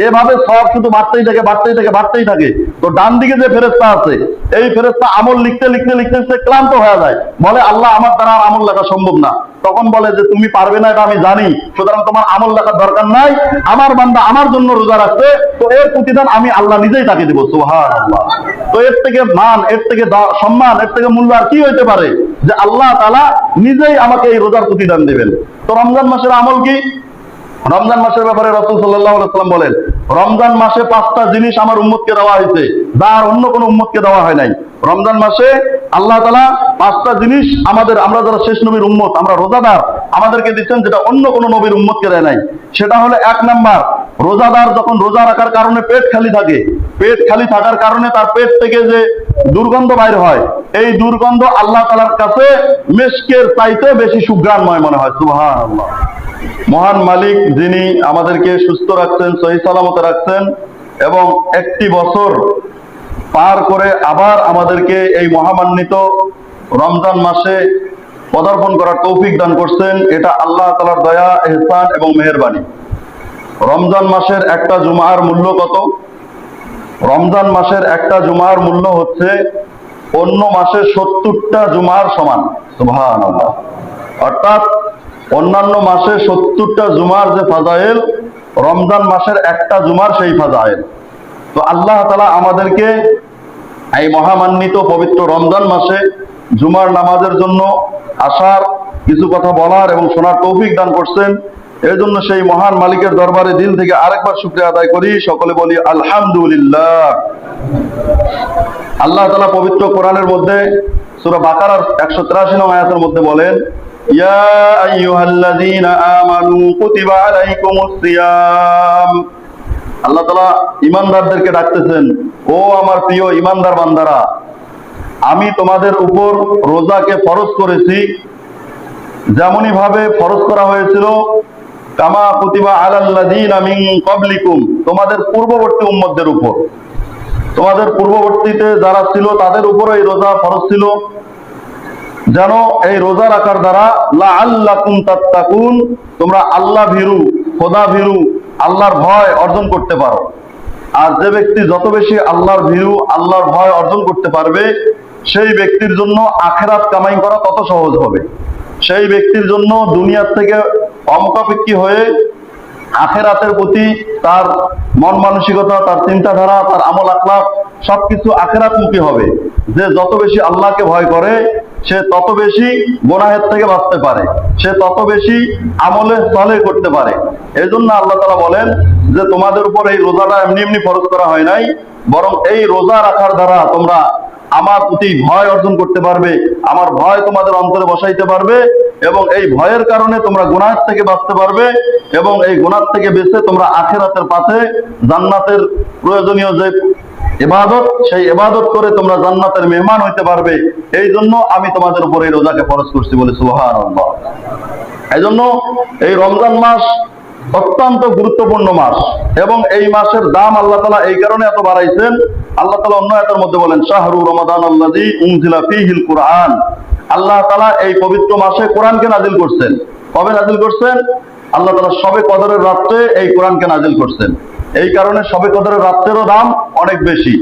এভাবে সব শুধু বাড়তেই থাকে বাড়তেই থাকে বাড়তেই থাকে। তো ডান দিকে যে ফেরেশতা আছে, এই ফেরেশতা আমল লিখতে লিখতে লিখতে সে ক্লান্ত হয়ে যায়, বলে আল্লাহ আমার দ্বারা আর আমল লেখা সম্ভব না। তখন বলে যে তুমি পারবে না এটা আমি জানি, সুতরাং তোমার আমল লেখার দরকার নাই, আমার বান্দা আমার জন্য রোজা রাখছে, তো এর প্রতিদান আমি আল্লাহ নিজেই তাকে দিব। সুবহানাল্লাহ। তো এর থেকে মান, এর থেকে সম্মান, এর থেকে মূল্য আর কি হইতে পারে যে আল্লাহ তাআলা নিজেই আমাকে এই রোজার প্রতিদান দিবেন। তো রমজান মাসের আমল কি? রমজান মাসের ব্যাপারে রাসূল সাল্লাল্লাহু আলাইহি ওয়াসাল্লাম বলেন, রমজান মাসে 5টা জিনিস আমার উম্মতকে দেওয়া হয়েছে, যা আর অন্য কোনো উম্মতকে দেওয়া হয় নাই। রমজান মাসে আল্লাহ তাআলা 5টা জিনিস আমরা যারা শেষ নবীর উম্মত, আমরা রোজাদার, আমাদেরকে দিচ্ছেন, যেটা অন্য কোনো নবীর উম্মতকে দেয় নাই। সেটা হলো 1 নাম্বার, রোজাদার যখন রোজা রাখার কারণে পেট খালি থাকে, পেট খালি থাকার কারণে তার পেট থেকে যে দুর্গন্ধ বাইর হয়, এই দুর্গন্ধ আল্লাহ তাআলার কাছে মিশকের চাইতে বেশি সুঘ্রাণময় মনে হয়। সুবহানাল্লাহ। মহান মালিক যিনি আমাদেরকে সুস্থ রাখছেন, সহি সালামতে রাখছেন এবং একটি বছর পার করে আবার আমাদেরকে এই মহামান্বিত রমজান মাসে পদার্পণ করার তৌফিক দান করছেন, এটা আল্লাহ তাআলার দয়া, ইহসান এবং মেহেরবানি। রমজান মাসের একটা জুমার মূল্য কত? রমজান মাসের একটা জুমার মূল্য হচ্ছে অন্য মাসের 70টা জুমার সমান। সুবহানাল্লাহ। অর্থাৎ অন্যান্য মাসে 70টা জুমার যে ফাজাইল, রমজান মাসের একটা জুমার সেই ফাজাইল। তো আল্লাহ তাআলা আমাদেরকে এই মহামান্বিত পবিত্র রমজান মাসে জুমার নামাজের জন্য আসার, কিছু কথা বলার এবং শোনার তৌফিক দান করছেন। এর জন্য সেই মহান মালিকের দরবারে দিল থেকে আরেকবার শুকরিয়া আদায় করি, সকলে বলি আলহামদুলিল্লাহ। আল্লাহ তাআলা পবিত্র কোরআনের মধ্যে সূরা বাকারার 183 নং আয়াতের মধ্যে বলেন, ইয়া আইয়ুহাল্লাযীনা আমানু কুতিবা আলাইকুমুস সিয়াম। আল্লাহ তাআলা ঈমানদারদেরকে ডাকতেছেন, ও আমার প্রিয় ঈমানদার বান্দারা, আমি তোমাদের উপর রোজাকে ফরজ করেছি, যেমনই ভাবে ফরজ করা হয়েছিল কামা কুতিবা আলাল্লাযীনা মিন ক্বাবলিকুম, তোমাদের পূর্ববর্তী উম্মতদের উপর, তোমাদের পূর্ববর্তীতে যারা ছিল তাদের উপর এই রোজা ফরজ ছিল, যেন এই রোজা রাখার দ্বারা লাআল্লাকুম তাত্তাকুন, তোমরা আল্লাহ ভীরু, খোদা ভীরু, আল্লাহর ভয় অর্জন করতে পারো। আর যে ব্যক্তি যত বেশি আল্লাহর ভীরু, আল্লাহর ভয় অর্জন করতে পারবে, সেই ব্যক্তির জন্য আখিরাত কামাই করা তত সহজ হবে। সেই ব্যক্তির জন্য দুনিয়ার থেকে অমুখাপেক্ষী হয়ে আখিরাতের প্রতি তার মন মানসিকতা, তার চিন্তাধারা, তার আমল আখলাক সবকিছু আখিরাতমুখী হবে। যে যত বেশি আল্লাহকে ভয় করে, সে তত বেশি গুনাহের থেকে বাঁচতে পারে, সে তত বেশি আমলে সালেহ করতে পারে। এই জন্য আল্লাহ তাআলা বলেন যে তোমাদের উপর এই রোজাটা এমনি এমনি ফরজ করা হয় নাই, বরং এই রোজা রাখার দ্বারা তোমরা আমার প্রতি ভয় অর্জন করতে পারবে, আমার ভয় তোমাদের অন্তরে বসাইতে পারবে, এবং এই ভয়ের কারণে তোমরা গুনাহ থেকে বাঁচতে পারবে, এবং এই গুনাহ থেকে বেঁচে তোমরা আখিরাতের পথে জান্নাতের প্রয়োজনীয় যে ইবাদত, সেই ইবাদত করে তোমরা জান্নাতের মেহমান হইতে পারবে। এই জন্য আমি তোমাদের উপর এই রোজাকে ফরজ করছি বলে। সুবহানাল্লাহ। এই জন্য এই রমজান মাস অত্যন্ত গুরুত্বপূর্ণ মাস, এবং এই মাসের দাম আল্লাহ তাআলা এই কারণে এত বাড়াইছেন। আল্লাহ তাআলা অন্য আয়াতের মধ্যে বলেন, শাহরু রমাদানাল্লাযী উনজিলা ফীহিল কুরআন। আল্লাহ তাআলা এই পবিত্র মাসে কোরআনকে নাজিল করছেন। কবে নাজিল করছেন? আল্লাহ তাআলা শবে কদরের রাতে এই কোরআনকে নাজিল করছেন। এই কারণে শবে কদরের রাতেরও দাম অনেক বেশি।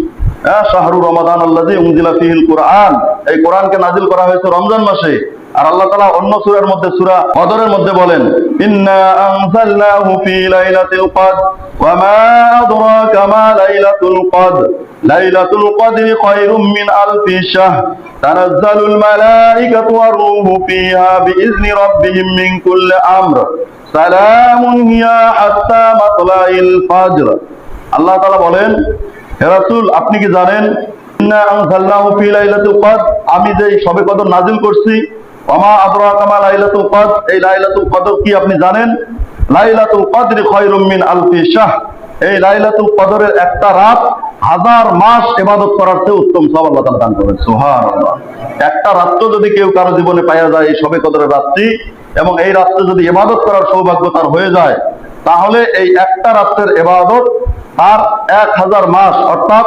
শাহরু রমাদানাল্লাযী উনজিলা ফীহিল কুরআন, এই কোরআনকে নাজিল করা হয়েছে রমজান মাসে। আর আল্লাহ তাআলা অন্য সূরার মধ্যে, সূরা কদরের মধ্যে বলেন, ইন্না আনজালনাহু ফী লাইলাতিল কদর ওয়া মা আদরাকা মা লাইলাতুল কদর লাইলাতুল কদরি খায়রুম মিন আলফি শাহর তানাজ্জালুল মালাইকাতু ওয়ার রূহু ফীহা বিইজনি রাব্বিহিম মিন কুল্লি আমর সালামুন হিয়া হাত্তা মাতলাইল ফজর। আল্লাহ তাআলা বলেন, হে রাসূল, আপনি কি জানেন, ইন্না আনজালনাহু ফী লাইলাতুল কদর, আমি যে শবে কদর নাজিল করছি, ওয়ামা আদরাকা মা লাইলাতুল কদর, এই লাইলাতুল কদর কি আপনি জানেন? লাইলাতুল কদরি খায়রুম মিন আলফি শাহর, এই লাইলাতুল কদরের একটা রাত 1000 মাস ইবাদত করার চেয়ে উত্তম সওয়াব আল্লাহ তাআলা দান করবেন। সুবহানাল্লাহ। একটা রাত্র যদি কেউ কারো জীবনে পাওয়া যায়, এই শবে কদরের রাতটি, এবং এই রাত্রে যদি ইবাদত করার সৌভাগ্য তার হয়ে যায়, তাহলে এই একটা রাত্রের ইবাদত তার 1000 মাস, অর্থাৎ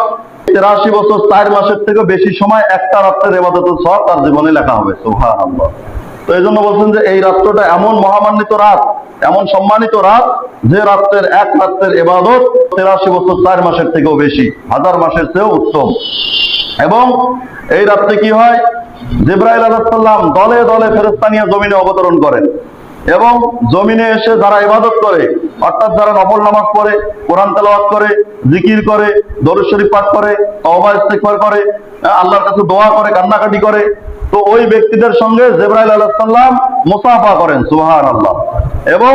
83 বছর 4 মাসের থেকে বেশি সময় একটা রাত্রের ইবাদতের সওয়াব তার জীবনে লেখা হবে। সুবহানাল্লাহ। তো এই জন্য বলছেন যে এই রাত্রটা এমন মহামান্বিত রাত, এমন সম্মানিত রাত, যে রাত্রের এক রাত্রের ইবাদত 83 বছর 4 মাসের থেকেও বেশি, 1000 মাসের চেয়েও উত্তম। এবং এই রাত্রে কি হয়, জিবরাইল আলাইহিস সালাম দলে দলে ফেরেশতা নিয়ে জমিনে অবতরণ করেন এবং জমিনে এসে যারা ইবাদত করে, অর্থাৎ যারা নফল নামাজ পড়ে, কোরআন তেলাওয়াত করে, জিকির করে, দরুদ শরীফ পাঠ করে, তওবা ইস্তিগফার করে, আল্লাহর কাছে দোয়া করে, কান্নাকাটি করে, তো ওই ব্যক্তিদের সঙ্গে জিবরাইল আলাইহিস সালাম মুসাফা করেন, সুবহানাল্লাহ। এবং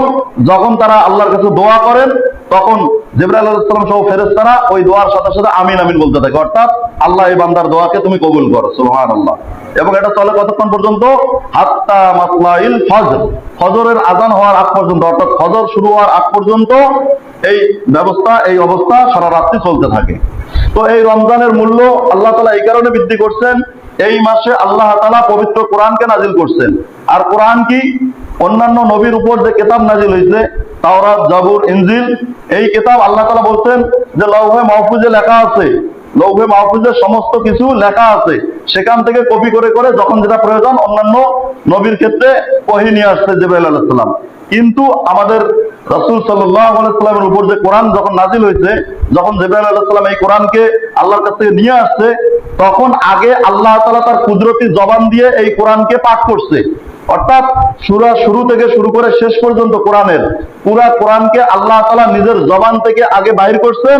যখন তারা আল্লাহর কাছে দোয়া করেন তখন জিবরাইল আলাইহিস সালাম সহ ফেরেশতারা ওই দোয়ার সাথে সাথে আমিন আমিন বলতে থাকে, অর্থাৎ আল্লাহ এই বান্দার দোয়াকে তুমি কবুল করো, সুবহানাল্লাহ। এবং এটা চলে কতক্ষণ পর্যন্ত? হাত্তা মাতলাইল ফজর, ফজরের আজান হওয়ার আগ পর্যন্ত, অর্থাৎ ফজর শুরু হওয়ার আগ পর্যন্ত এই ব্যবস্থা, এই অবস্থা সারা রাত্রি চলতে থাকে। তো এই রমজানের মূল্য আল্লাহ তাআলা এই কারণে বৃদ্ধি করছেন, এই মাসে আল্লাহ তাআলা পবিত্র কোরআনকে নাজিল করছেন। আর কোরআন কি? অন্যান্য নবীর উপর যে কিতাব নাজিল হয়েছে, তাওরাত, জাবুর, ইনজিল, এই কিতাব আল্লাহ তাআলা বলছেন যে লৌহে মাহফুজে লেখা আছে, লৌহে মাহফুজে সমস্ত কিছু লেখা আছে, সেখান থেকে কপি করে করে যখন যেটা প্রয়োজন অন্যান্য নবীর ক্ষেত্রে ওহী নিয়ে আসছে জিবরাইল আলাইহিস সালাম। কিন্তু আমাদের রাসূল সাল্লাল্লাহু আলাইহি সাল্লামের উপর যে কোরআন যখন নাজিল হয়েছে, যখন জিবরাইল আলাইহিস সালাম এই কোরআনকে আল্লাহর কাছ থেকে নিয়ে আসছে, তখন আগে আল্লাহ তাআলা তার কুদরতি জবান দিয়ে এই কোরআনকে পাঠ করছে। অর্থাৎ সূরা শুরু থেকে শুরু করে শেষ পর্যন্ত কোরআনের পুরা কোরআনকে আল্লাহ তাআলা নিজের জবান থেকে আগে বাইর করছেন,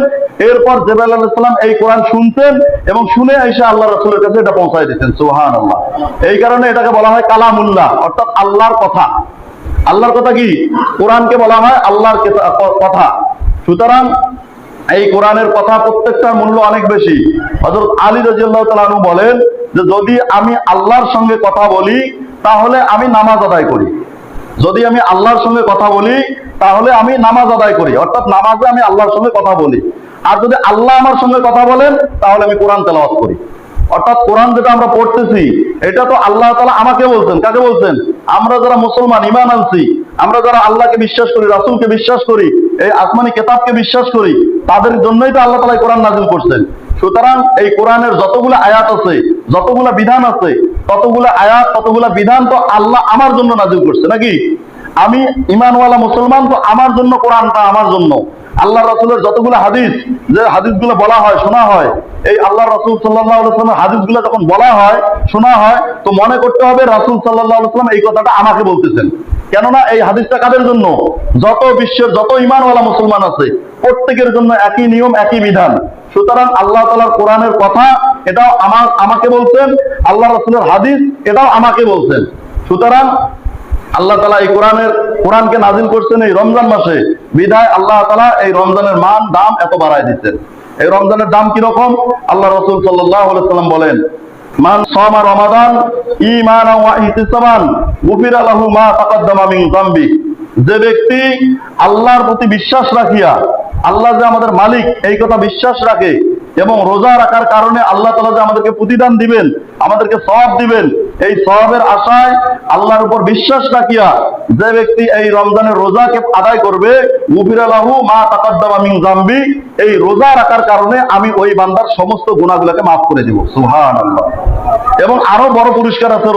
এরপর জিবরাইল আলাইহিস সালাম এই কোরআন শুনতেন এবং শুনে এসে আল্লাহ রাসূলের কাছে এটা পৌঁছায় দিতেন, সুবহানাল্লাহ। এই কারণে এটাকে বলা হয় কালামুল্লাহ, অর্থাৎ আল্লাহর কথা। আল্লাহর কথা কি? কোরআনকে বলা হয় আল্লাহর কথা। সুতরাং এই কোরআনের কথা প্রত্যেকটার মূল্য অনেক বেশি। হযরত আলী রাদিয়াল্লাহু তাআলা আনহু বলেন যে যদি আমি আল্লাহর সঙ্গে কথা বলি তাহলে আমি নামাজ আদায় করি, যদি আমি আল্লাহর সঙ্গে কথা বলি তাহলে আমি নামাজ আদায় করি, অর্থাৎ নামাজে আমি আল্লাহর সঙ্গে কথা বলি। আর যদি আল্লাহ আমার সঙ্গে কথা বলেন তাহলে আমি কোরআন তেলাওয়াত করি। অর্থাৎ কোরআন যেটা আমরা পড়তেছি এটা তো আল্লাহ তাআলা আমাকে বলছেন। কাকে বলছেন? আমরা যারা মুসলমান, ঈমান আনছি, আমরা যারা আল্লাহকে বিশ্বাস করি, রাসূলকে বিশ্বাস করি, এই আসমানি কিতাবকে বিশ্বাস করি, তাদের জন্যই তো আল্লাহ তাআলা কোরআন নাযিল করছেন। সুতরাং এই কোরআনের যতগুলো আয়াত আছে, যতগুলো বিধান আছে, ততগুলো আয়াত, ততগুলো বিধান তো আল্লাহ আমার জন্য নাযিল করছে, নাকি? আমি ঈমানওয়ালা মুসলমান, তো আমার জন্য কোরআনটা আমার জন্য। আল্লাহ রাসূলের যতগুলো হাদিস, যে হাদিসগুলো বলা হয়, শোনা হয়, এই আল্লাহ রাসূল সাল্লাল্লাহু আলাইহি ওয়াসাল্লামের হাদিসগুলো যখন বলা হয়, শোনা হয়, তো মনে করতে হবে রাসূল সাল্লাল্লাহু আলাইহি ওয়াসাল্লাম এই কথাটা আমাকে বলতেছেন। কেননা এই হাদিসটা কাদের জন্য? যত বিশ্বের যত ঈমানওয়ালা মুসলমান আছে প্রত্যেকের জন্য একই নিয়ম, একই বিধান। সুতরাং আল্লাহ তাআলার কোরআনের কথা এটাও আমাকে বলছেন, আল্লাহ রাসূলের হাদিস এটাও আমাকে বলছেন। সুতরাং আল্লাহ তাআলা এই কোরআনকে নাজিল করছেন এই রমজান মাসে, বিধায় আল্লাহ তাআলা এই রমজানের মান দাম এত বাড়ায় দিচ্ছেন। এই রমজানের দাম কি রকম? আল্লাহ রাসূল সাল্লাল্লাহু আলাইহি ওয়াসাল্লাম বলেন, মান সামা রমাদান ঈমানান ওয়া ইহতিসাবান গুফিরা লাহু মা তাকাদ্দামা মিন যামবি। যে ব্যক্তি আল্লাহর প্রতি বিশ্বাস রাখিয়া, আল্লাহ যে আমাদের মালিক এই কথা বিশ্বাস রাখে, এবং রোজা রাখার কারণে আল্লাহ তাআলা যে আমাদেরকে প্রতিদান দিবেন, আমাদেরকে সওয়াব দিবেন, এই সওয়াবের আশায় আল্লাহর উপর বিশ্বাস রাখিয়া যে ব্যক্তি এই রমজানের রোজাকে আদায় করবে, গুফিরা লাহু মা তাকাদ্দামা মিন যামবি, এই রোজা রাখার কারণে আমি ওই বান্দার সমস্ত গুনাহগুলোকে মাফ করে দেব, সুবহানাল্লাহ। এবং আরো বড় পুরস্কার আছে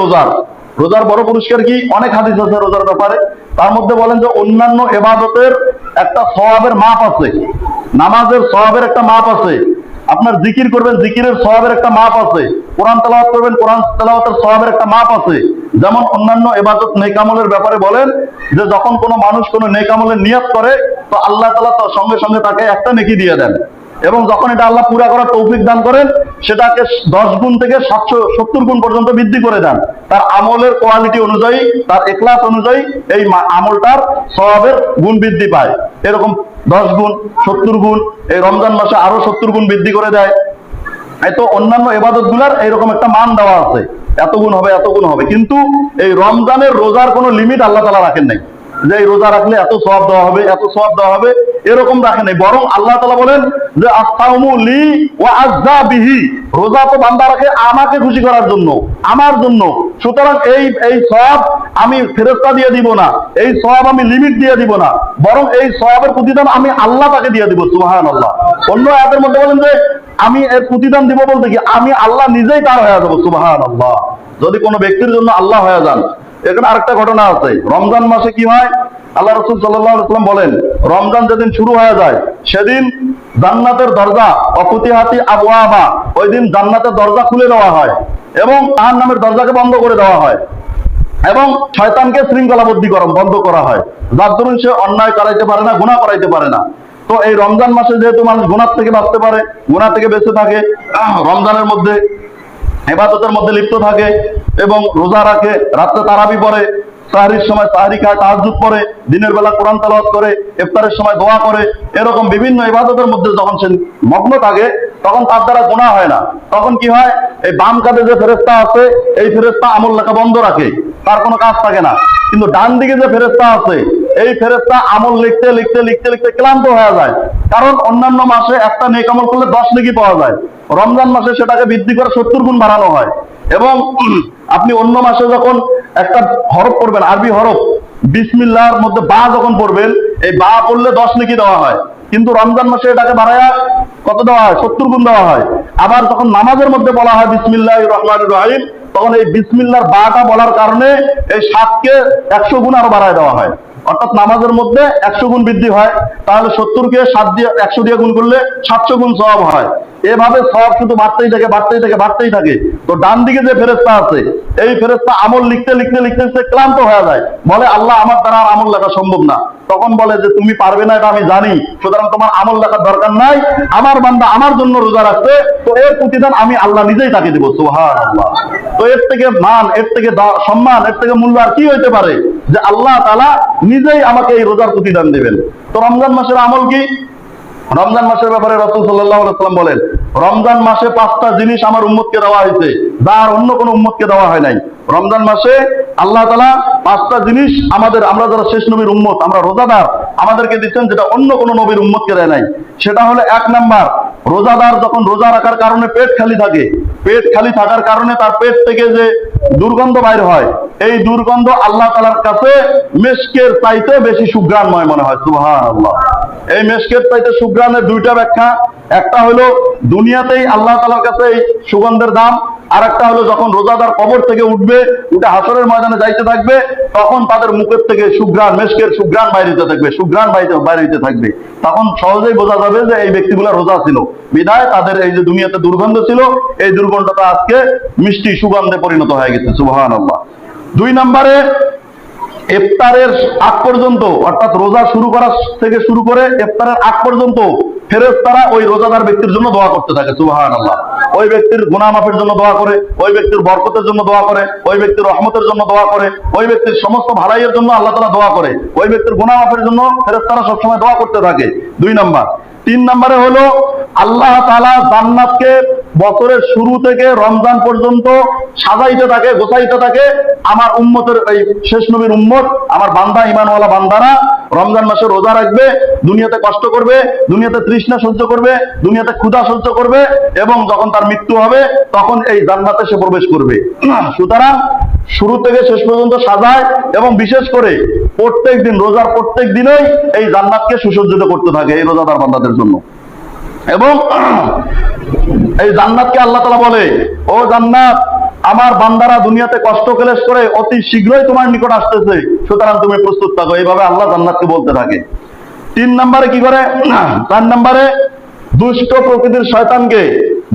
রোজার বড় পুরস্কার কি? অনেক হাদিস আছে রোজার ব্যাপারে। তার মধ্যে বলেন যে অন্যান্য ইবাদতের একটা সওয়াবের মাপ আছে, নামাজের সওয়াবের একটা মাপ আছে, আপনার জিকির করবেন জিকিরের সওয়াবের একটা মাপ আছে, কোরআন তেলাওয়াত করবেন কোরআন তেলাওয়াতের সওয়াবের একটা মাপ আছে। যেমন অন্যান্য ইবাদত নেক আমলের ব্যাপারে বলেন যে যখন কোনো মানুষ কোনো নেক আমলের নিয়ত করে তো আল্লাহ তাআলা তার সঙ্গে সঙ্গে তাকে একটা নেকি দিয়ে দেন, এবং যখন এটা আল্লাহ পুরা করার তৌফিক দান করেন সেটাকে 10 গুণ থেকে 770 গুণ পর্যন্ত বৃদ্ধি করে দেন। তার আমলের কোয়ালিটি অনুযায়ী, তার ইখলাস অনুযায়ী এই আমলটার সওয়াবের গুণ বৃদ্ধি পায়। এরকম 10 গুণ, 70 গুণ, এই রমজান মাসে আরো 70 গুণ বৃদ্ধি করে দেয়। এই তো অন্যান্য ইবাদতগুলোর এইরকম একটা মান দেওয়া আছে, এত গুণ হবে, এত গুণ হবে। কিন্তু এই রমজানের রোজার কোনো লিমিট আল্লাহ তাআলা রাখেন নাই যে এই রোজা রাখলে এত সওয়াব দেওয়া হবে, এত সওয়াব দেওয়া হবে, এরকম রাখেন নাই। বরং আল্লাহ তাআলা বলেন যে আস-সাওমু লি ওয়া আযযা বিহি, রোজা তো বান্দা রাখে আমাকে খুশি করার জন্য, আমার জন্য। সুতরাং এই সওয়াব আমি ফেরেশতা দিয়ে দিব না, এই সওয়াব আমি লিমিট দিয়ে দিব না, বরং এই সওয়াবের প্রতিদান আমি আল্লাহ তাকে দিয়ে দিব, সুবহানাল্লাহ। অন্য আয়াতের মধ্যে বলেন যে আমি এর প্রতিদান দিব বলতে কি আমি আল্লাহ নিজেই তার হয়ে যাব, সুবহানাল্লাহ। যদি কোনো ব্যক্তির জন্য আল্লাহ হয়ে যান, এখানে আরেকটা ঘটনা আছে। রমজান মাসে কি হয়, আল্লাহ রাসূল সাল্লাল্লাহু আলাইহি ওয়াসাল্লাম বলেন, রমজান যেদিন শুরু হয়ে যায় সেদিন জান্নাতের দরজা অফুতিহাতি আবওয়াবা, ওই দিন জান্নাতের দরজা খুলে দেওয়া হয় এবং জাহান্নামের দরজাকে বন্ধ করে দেওয়া হয় এবং শয়তানকে শৃঙ্খলাবদ্ধীকরণ বন্ধ করা হয়, যার দরুন সে অন্যায় করাইতে পারে না, গুনাহ করাইতে পারে না। তো এই রমজান মাসে যেহেতু মানুষ গুনাহ থেকে বাঁচতে পারে, গুনাহ থেকে বেঁচে থাকে, রমজানের মধ্যে ইবাদতের মধ্যে লিপ্ত থাকে এবং রোজা রাখে, রাত্রে তারাবি পড়ে, সাহরির সময় সাহরি খায়, তাহাজ্জুদ পড়ে, দিনের বেলা কোরআন তেলাওয়াত করে, ইফতারের সময় দোয়া করে, এরকম বিভিন্ন ইবাদতের মধ্যে যখন সে মগ্ন থাকে তখন তার দ্বারা গুনাহ হয় না। তখন কি হয়, এই বাম কাঁধে যে ফেরেশতা আছে এই ফেরেশতা আমল লেখা বন্ধ রাখে, তার কোনো কাজ থাকে না। কিন্তু ডান দিকে যে ফেরেশতা আছে এই ফেরেশতা আমল লিখতে লিখতে লিখতে লিখতে ক্লান্ত হয়ে যায়, কারণ অন্যান্য মাসে একটা নেক আমল করলে 10 নেকি পাওয়া যায়, রমজান মাসে সেটাকে বৃদ্ধি করে 70 গুণ বাড়ানো হয়। এবং আপনি অন্য মাসে যখন একটা হরফ পড়বেন, আরবি হরফ বিসমিল্লাহর মধ্যে বা যখন পড়বেন, এই বা পড়লে 10 নেকি দেওয়া হয়, কিন্তু রমজান মাসে এটাকে বাড়ায়া কত দেওয়া হয়, 70 গুণ দেওয়া হয়। আবার যখন নামাজের মধ্যে বলা হয় বিসমিল্লাহির রহমানির রহিম, তখন এই বিসমিল্লাহর বাটা বলার কারণে এই 7কে 100 গুণ আরো বাড়ায় দেওয়া হয়, অর্থাৎ নামাজের মধ্যে 100 গুণ বৃদ্ধি হয়। তাহলে 70কে 7 দিয়ে 100 দিয়ে গুণ করলে 700 গুণ সওয়াব হয়। এভাবে সওয়াব শুধু বাড়তেই থাকে বাড়তেই থাকে বাড়তেই থাকে। তো ডান দিকে যে ফেরেশতা আছে এই ফেরেশতা আমল লিখতে লিখতে লিখতে লিখতে ক্লান্ত হয়ে যায়, বলে আল্লাহ আমার দ্বারা আর আমল লেখা সম্ভব না। তখন বলে যে তুমি পারবে না এটা আমি জানি, সুতরাং তোমার আমল লেখার দরকার নাই, আমার বান্দা আমার জন্য রোজা রাখছে, তো এর প্রতিদান আমি আল্লাহ নিজেই তাকে দেব। সুবহানাল্লাহ। তো এর থেকে মান, এর থেকে সম্মান, এর থেকে মূল্য আর কি হইতে পারে যে আল্লাহ তাআলা নিজেই আমাকে এই রোজার প্রতিদান দেবেন। তো রমজান মাসের আমল কি? রমজান মাসের ব্যাপারে রাসূল সাল্লাল্লাহু আলাইহি ওয়াসাল্লাম বলেন, রমজান মাসে 5টা জিনিস আমার উম্মতকে দেওয়া হয়েছে যা আর অন্য কোনো উম্মতকে দেওয়া হয় নাই। রমজান মাসে আল্লাহ তাআলা 5টা জিনিস আমাদের, আমরা যারা শেষ নবীর উম্মত, আমরা রোজাদার, আমাদেরকে দিচ্ছেন, যেটা অন্য কোনো নবীর উম্মতকে দেয় নাই। সেটা হলো 1 নাম্বার, রোজাদার যখন রোজা রাখার কারণে পেট খালি থাকে, পেট খালি থাকার কারণে তার পেট থেকে যে দুর্গন্ধ বাইর হয়, এই দুর্গন্ধ আল্লাহ তাআলার কাছে মেশকের চাইতে বেশি সুঘ্রাণময় মনে হয়। সুবহানাল্লাহ। এই মেশকের চাইতে সুঘ্রাণের 2টা ব্যাখ্যা, একটা হলো দুনিয়াতেই আল্লাহ তাআলার কাছে এই সুগন্ধের দাম, আর একটা হলো যখন রোজাদার কবর থেকে উঠবে, উঠে হাসরের ময়দানে যাইতে থাকবে, তখন তাদের মুখের থেকে সুঘ্রাণ, মেশকের সুঘ্রাণ বাইরে থাকবে, সুঘ্রাণ বাইরে থাকবে, তখন সহজেই বোঝা যাবে যে এই ব্যক্তিগুলা রোজা ছিল, বিধায় তাদের এই যে দুনিয়াতে দুর্গন্ধ ছিল এই দুর্গন্ধটা আজকে মিষ্টি সুগন্ধে পরিণত হয়ে গেছে। সুবহানাল্লাহ। 2 নম্বরে, ইফতারের আগ পর্যন্ত, অর্থাৎ রোজা শুরু করা থেকে শুরু করে ইফতারের আগ পর্যন্ত ফেরেশতারা ওই রোজাদার ব্যক্তির জন্য দোয়া করতে থাকে। সুবহানাল্লাহ। ওই ব্যক্তির গুনাহ মাফের জন্য দোয়া করে, ওই ব্যক্তির বরকতের জন্য দোয়া করে, ওই ব্যক্তির রহমতের জন্য দোয়া করে, ওই ব্যক্তির সমস্ত ভালাইয়ের জন্য আল্লাহ তাআলা দোয়া করে, ওই ব্যক্তির গুনাহ মাফের জন্য ফেরেশতারা সবসময় দোয়া করতে থাকে। 2 নাম্বার। 3 নম্বরে হলো আল্লাহ তাআলা জান্নাতকে বছরের শুরু থেকে রমজান পর্যন্ত সাজাইতে থাকে, গোছাইতে থাকে। আমার উম্মতের, এই শেষ নবীর উম্মত, আমার বান্দা, ঈমানওয়ালা বান্দারা রমজান মাসে রোজা রাখবে, দুনিয়াতে কষ্ট করবে, দুনিয়াতে তৃষ্ণা সহ্য করবে, দুনিয়াতে ক্ষুধা সহ্য করবে, এবং যখন তার মৃত্যু হবে তখন এই জান্নাতে সে প্রবেশ করবে। সুতরাং শুরু থেকে শেষ পর্যন্ত সাজায়, এবং বিশেষ করে প্রত্যেক দিন, রোজার প্রত্যেক দিনেই এই জান্নাতকে সুসজ্জিত করতে থাকে এই রোজাদার বান্দাদের জন্য। এবং এই জান্নাতকে আল্লাহ তাআলা বলে, ও জান্নাত, আমার বান্দারা দুনিয়াতে কষ্ট ক্লেশ করে অতি শীঘ্রই তোমার নিকট আসতেছে, সুতরাং তুমি প্রস্তুত থাকো। এইভাবে আল্লাহ জান্নাতকে বলতে থাকে। 3 নম্বরে কি করে? 4 নম্বরে দুষ্ট প্রকৃতির শয়তানকে,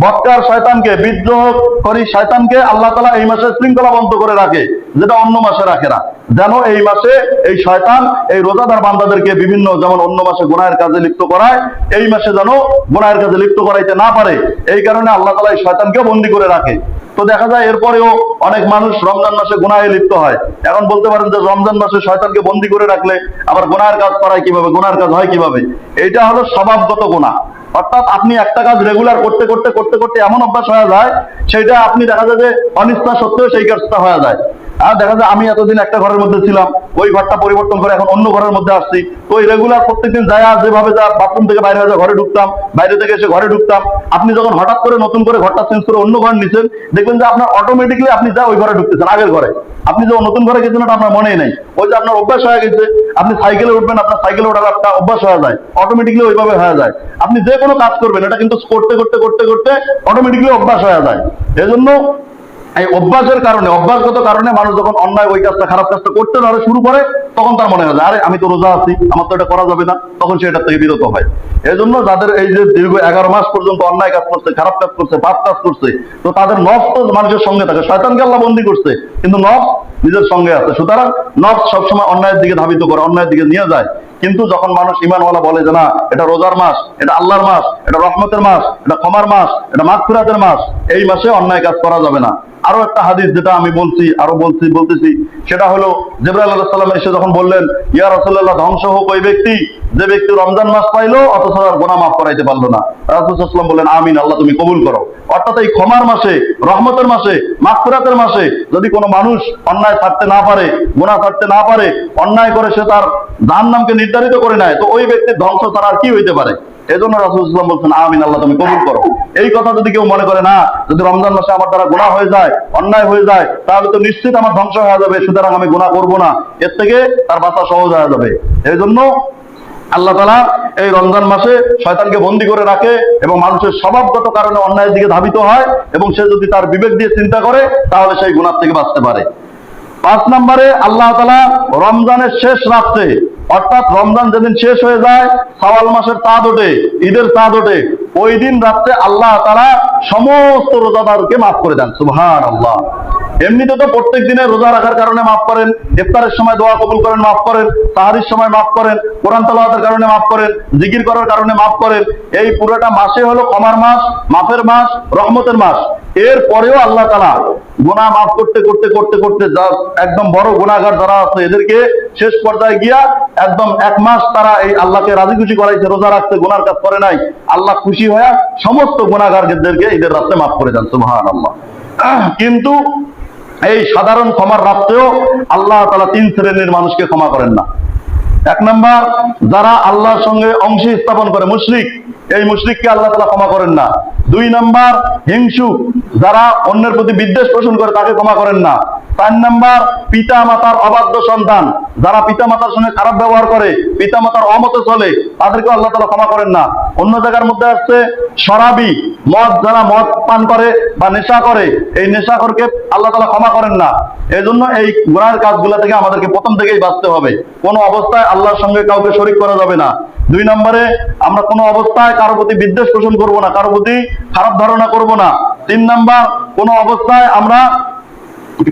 বৎকার শয়তানকে, বিদ্রোহকারী শয়তানকে আল্লাহ তাআলা এই মাসে শৃঙ্খলাবদ্ধ করে রাখে, যেটা অন্য মাসে রাখে না। যেন এই মাসে এই শয়তান এই রোজাদার বান্দাদেরকে বিভিন্ন, যেমন অন্য মাসে গুনাহের কাজে লিপ্ত করায়, এই মাসে যেন গুনাহের কাজে লিপ্ত করাইতে না পারে, এই কারণে আল্লাহ তাআলা এই শয়তানকে বন্দী করে রাখে। তো দেখা যায় এরপরেও অনেক মানুষ রমজান মাসে গুনাহে লিপ্ত হয়। এখন বলতে পারেন যে রমজান মাসে শয়তানকে বন্দী করে রাখলে আবার গুনাহের কাজ করায় কিভাবে, গুনাহের কাজ হয় কিভাবে? এটা হলো স্বভাবগত গুনাহ। অর্থাৎ আপনি একটা কাজ রেগুলার করতে করতে করতে করতে এমন অভ্যাস হয়ে যায়, সেটা আপনি দেখা যায় যে অনিচ্ছা সত্ত্বেও সেই কাজটা হয়ে যায়। আর দেখা যায় আমি এতদিন একটা ঘরের মধ্যে ছিলাম, ওই ঘরটা পরিবর্তন করে এখন অন্য ঘরের মধ্যে আসছি, তো ওই রেগুলার প্রত্যেকদিন যায় যেভাবে যা বাথরুম থেকে বাইরে হয়ে ঘরে ঢুকতাম, বাইরে থেকে এসে ঘরে ঢুকতাম, আপনি যখন হঠাৎ করে নতুন করে ঘরটা চেঞ্জ করে অন্য ঘর নিচ্ছেন, দেখবেন যে আপনার অটোমেটিকলি আপনি যা ওই ঘরে ঢুকতেছেন আগের ঘরে। আপনি যে নতুন ঘরে গেছেন ওটা আপনার মনেই নেই, ওই যে আপনার অভ্যাস হয়ে গেছে। আপনি সাইকেলে উঠবেন, আপনার সাইকেলে ওঠার একটা অভ্যাস হয়ে যায়, অটোমেটিকলি ওইভাবে হয়ে যায়। আপনি যে কোনো কাজ করবেন, এটা কিন্তু করতে করতে করতে করতে অটোমেটিকলি অভ্যাস হয়ে যায়। এজন্য এই অভ্যাসের কারণে, অভ্যাসগত কারণে মানুষ যখন অন্যায় ওই কাজটা, খারাপ কাজটা করতে ধরে শুরু করে, তখন তার মনে হয় আরে আমি তো রোজা আছি, আমার তো এটা করা যাবে না, তখন সে এটা থেকে বিরত হয়। এই জন্য যাদের এই যে দীর্ঘ 11 মাস পর্যন্ত অন্যায় কাজ করছে, খারাপ কাজ করছে, পাপ কাজ করছে, তো তাদের নফস তো মানুষের সঙ্গে থাকে। শয়তানকে আল্লাহ বন্দী করছে, কিন্তু নফস নিজের সঙ্গে আছে। সুতরাং নফস সবসময় অন্যায়ের দিকে ধাবিত করে, অন্যায়ের দিকে নিয়ে যায়। কিন্তু যখন মানুষ ঈমানওয়ালা বলে যে না, এটা রোজার মাস, এটা আল্লাহর মাস, এটা রহমতের মাস, এটা ক্ষমার মাস, এটা মাগফিরাতের মাস, এই মাসে অন্যায় কাজ করা যাবে না। আরো একটা হাদিস যেটা আমি বলতেছি, সেটা হলো জিবরাইল আলাইহিস সালাম এসে যখন বললেন, ইয়া রাসূলুল্লাহ, ধ্বংস হোক ওই ব্যক্তি যে ব্যক্তি রমজান মাস পাইলো অথচ তার গুনাহ মাফ করাইতে পারলো না। রাসূল সাল্লাল্লাহু আলাইহি ওয়াসাল্লাম বললেন, আমিন, আল্লাহ তুমি কবুল করো। অর্থাৎ এই ক্ষমার মাসে, রহমতের মাসে, মাগফিরাতের মাসে যদি কোনো মানুষ অন্যায় ছাড়তে না পারে, গুনাহ ছাড়তে না পারে, অন্যায় করে সে তার জাহান্নামকে নির্ধারিত করে নেয়, তো ওই ব্যক্তির ধ্বংস ছাড়া আর কি হইতে পারে? এজন্য রাসূল সাল্লাল্লাহু আলাইহি ওয়াসাল্লাম বলছেন, আমিন, আল্লাহ তুমি কবুল করো। এই কথা যদি কেউ মনে করে না, যদি রমজান মাসে আমার দ্বারা গুনাহ হয়ে যায়, অন্যায় হয়ে যায়, তাহলে তো নিশ্চিত আমার ধ্বংস হয়ে যাবে, সুতরাং আমি গুনাহ করব না, এর থেকে তার বাঁচা সহজ হয়ে যাবে। এই জন্য আল্লাহ তাআলা এই রমজান মাসে শয়তানকে বন্দী করে রাখে এবং মানুষের স্বভাবগত কারণে অন্যায়ের দিকে ধাবিত হয়, এবং সে যদি তার বিবেক দিয়ে চিন্তা করে তাহলে সেই গুনাহ থেকে বাঁচতে পারে। 5 নম্বরে আল্লাহ তাআলা রমজানের শেষ রাত্রে, অর্থাৎ রমজান যেদিন শেষ হয়ে যায়, শাওয়াল মাসের চাঁদ ওঠে, ঈদের চাঁদ ওঠে, ওই দিন রাত্রে আল্লাহ তাআলা সমস্ত রোজাদারকে মাফ করে দেন। সুবহানাল্লাহ। এমনিতে তো প্রত্যেক দিনে রোজা রাখার কারণে মাফ করেন, ইফতারের সময় দোয়া কবুল করেন, মাফ করেন, তাহারির সময় মাফ করেন, কোরআন তেলাওয়াতের কারণে মাফ করেন, জিকির করার কারণে মাফ করেন। এই পুরোটা মাসে হলো ক্ষমার মাস, মাফের মাস, রহমতের মাস। এর পরেও আল্লাহ তাআলা গুনাহ মাফ করতে করতে করতে করতে যা একদম বড় গুনাহগার যারা আছে, এদেরকে শেষ পর্যায়ে গিয়া একদম 1 মাস তারা এই আল্লাহকে রাজি খুশি করাইছে, রোজা রাখতে, গুনার কাজ করে নাই। আল্লাহ খুশি হয়ে সমস্ত গুনাহগারদেরকে ঈদের রাতে মাফ করে দেন। সুবহানাল্লাহ। কিন্তু এই সাধারণ ক্ষমার রাত্রেও আল্লাহ তাআলা 3 শ্রেণীর মানুষকে ক্ষমা করেন না। 1 নাম্বার, যারা আল্লাহর সঙ্গে অংশী স্থাপন করে, মুশরিক, এই মুশরিককে আল্লাহ তাআলা ক্ষমা করেন না। 2 নাম্বার, হিংসুক, যারা অন্যের প্রতি বিদ্বেষ পোষণ করে, তাকে ক্ষমা করেন না। 4 নাম্বার, পিতা মাতার অবাধ্য সন্তান, যারা পিতা মাতার সঙ্গে খারাপ ব্যবহার করে, পিতা মাতার অমতে চলে, তাদেরকে আল্লাহ তাআলা ক্ষমা করেন না। অন্য জায়গার মধ্যে আসছে শরাবী, মদ, যারা মদ পান করে বা নেশা করে, এই নেশাখোরকে আল্লাহ তাআলা ক্ষমা করেন না। এই জন্য এই গুনাহের কাজগুলো থেকে আমাদেরকে প্রথম থেকেই বাঁচতে হবে। কোনো অবস্থায় আল্লাহর সঙ্গে কাউকে শরীক করা যাবে না। 2 নম্বরে, আমরা কোনো অবস্থায় কারো প্রতি বিদ্বেষ পোষণ করব না, কারো প্রতি খারাপ ধারণা করব না। 3 নাম্বার, কোনো অবস্থায় আমরা